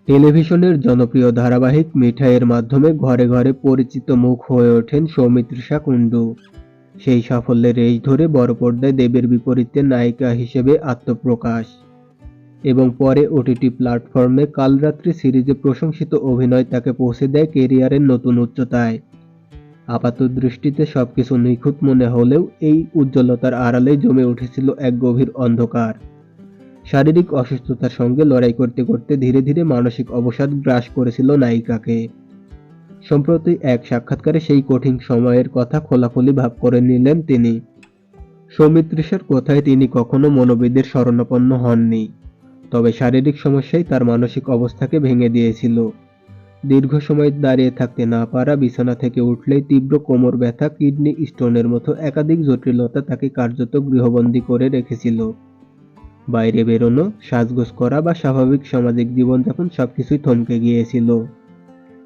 টেলিভিশনের জনপ্রিয় ধারাবাহিক মিঠাইয়ের মাধ্যমে ঘরে ঘরে পরিচিত মুখ হয়ে ওঠেন সৌমিত্রিষা কুণ্ডু। সেই সাফল্যের রেশ ধরে বড় পর্দায় দেবের বিপরীতে নায়িকা হিসেবে আত্মপ্রকাশ এবং পরে ওটিটি প্ল্যাটফর্মে কালরাত্রি সিরিজে প্রশংসিত অভিনয় তাকে পৌঁছে দেয় কেরিয়ারের নতুন উচ্চতায়। আপাতদৃষ্টিতে সবকিছু নিখুঁত মনে হলেও এই উজ্জ্বলতার আড়ালে জমে উঠেছিল এক গভীর অন্ধকার। শারীরিক অসুস্থতার সঙ্গে লড়াই করতে করতে ধীরে ধীরে মানসিক অবসাদ গ্রাস করেছিল নায়িকাকে। সম্প্রতি এক সাক্ষাৎকারে সেই কঠিন সময়ের কথা খোলাখুলি ভাব করে নিলেন তিনি। সৌমিত্রিষার কথায় তিনি কখনো মনোবিদের শরণাপন্ন হননি, তবে শারীরিক সমস্যাই তার মানসিক অবস্থাকে ভেঙে দিয়েছিল। দীর্ঘ সময় দাঁড়িয়ে থাকতে না পারা, বিছানা থেকে উঠলেই তীব্র কোমর ব্যথা, কিডনি স্টোনের মতো একাধিক জটিলতা তাকে কার্যত গৃহবন্দী করে রেখেছিল। বাইরে বেরোনো, সাজগোজ করা বা স্বাভাবিক সামাজিক জীবনযাপন সবকিছুই থমকে গিয়েছিল।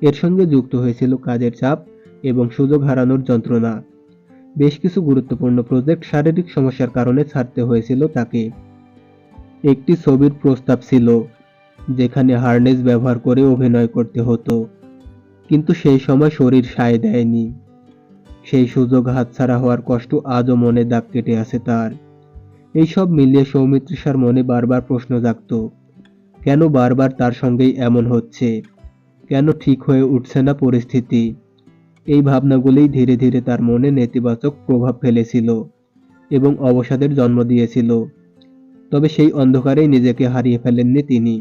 এর সঙ্গে যুক্ত হয়েছিল কাজের চাপ এবং সুযোগ হারানোর যন্ত্রণা। বেশ কিছু গুরুত্বপূর্ণ প্রজেক্ট শারীরিক সমস্যার কারণে ছাড়তে হয়েছিল তাকে। একটি ছবির প্রস্তাব ছিল যেখানে হার্নেস ব্যবহার করে অভিনয় করতে হতো, কিন্তু সেই সময় শরীর সায় দেয়নি। সেই সুযোগ হাতছাড়া হওয়ার কষ্ট আজও মনে দাগ কেটে আছে তার। এইসব মিলিয়ে সৌমিত্রিষার মনে বারবার প্রশ্ন জাগত, কেন বারবার তার সঙ্গেই এমন হচ্ছে, কেন ঠিক হয়ে উঠছে না পরিস্থিতি। এই ভাবনাগুলোই ধীরে ধীরে তার মনে নেতিবাচক প্রভাব ফেলেছিল এবং অবসাদের জন্ম দিয়েছিল। তবে সেই অন্ধকারেই নিজেকে হারিয়ে ফেলেননি তিনি।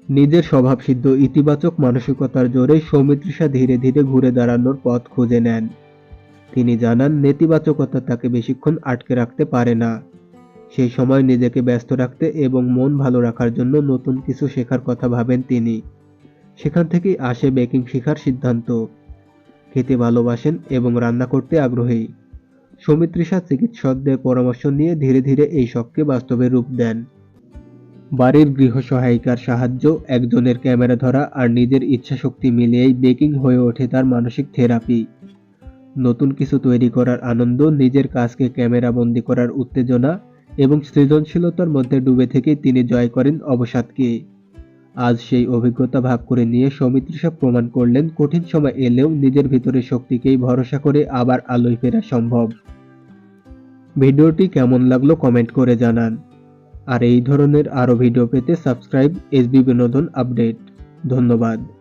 নিজের স্বভাবসিদ্ধ ইতিবাচক মানসিকতার জোরেই সৌমিত্রিষা ধীরে ধীরে ঘুরে দাঁড়ানোর পথ খুঁজে নেন। তিনি জানান, নেতিবাচকতা তাকে বেশিক্ষণ আটকে রাখতে পারে না। সেই সময় নিজেকে ব্যস্ত রাখতে এবং মন ভালো রাখার জন্য নতুন কিছু শেখার কথা ভাবেন তিনি। সেখান থেকেই আসে বেকিং শেখার সিদ্ধান্ত। খেতে ভালোবাসেন এবং রান্না করতে আগ্রহী। সৌমিত্রিষা চিকিৎসকদের পরামর্শ নিয়ে ধীরে ধীরে এই শখকে বাস্তবে রূপ দেন। বাড়ির গৃহসহায়িকার সাহায্য, একজনের ক্যামেরা ধরা আর নিজের ইচ্ছাশক্তি মিলিয়েই বেকিং হয়ে ওঠে তার মানসিক থেরাপি। নতুন কিছু তৈরি করার আনন্দ, নিজের কাজকে ক্যামেরাবন্দি করার উত্তেজনা এবং সৃজনশীলতার মধ্যে ডুবে থেকেই তিনি জয় করেন অবসাদকে। আজ সেই অভিজ্ঞতা ভাগ করে নিয়ে সৌমিত্রিষা প্রমাণ করলেন, কঠিন সময় এলেও নিজের ভিতরের শক্তিকেই ভরসা করে আবার আলোয় ফেরা সম্ভব। ভিডিওটি কেমন লাগলো কমেন্ট করে জানান। আর এই ধরনের আরও ভিডিও পেতে সাবস্ক্রাইব এসবি বিনোদন আপডেট। ধন্যবাদ।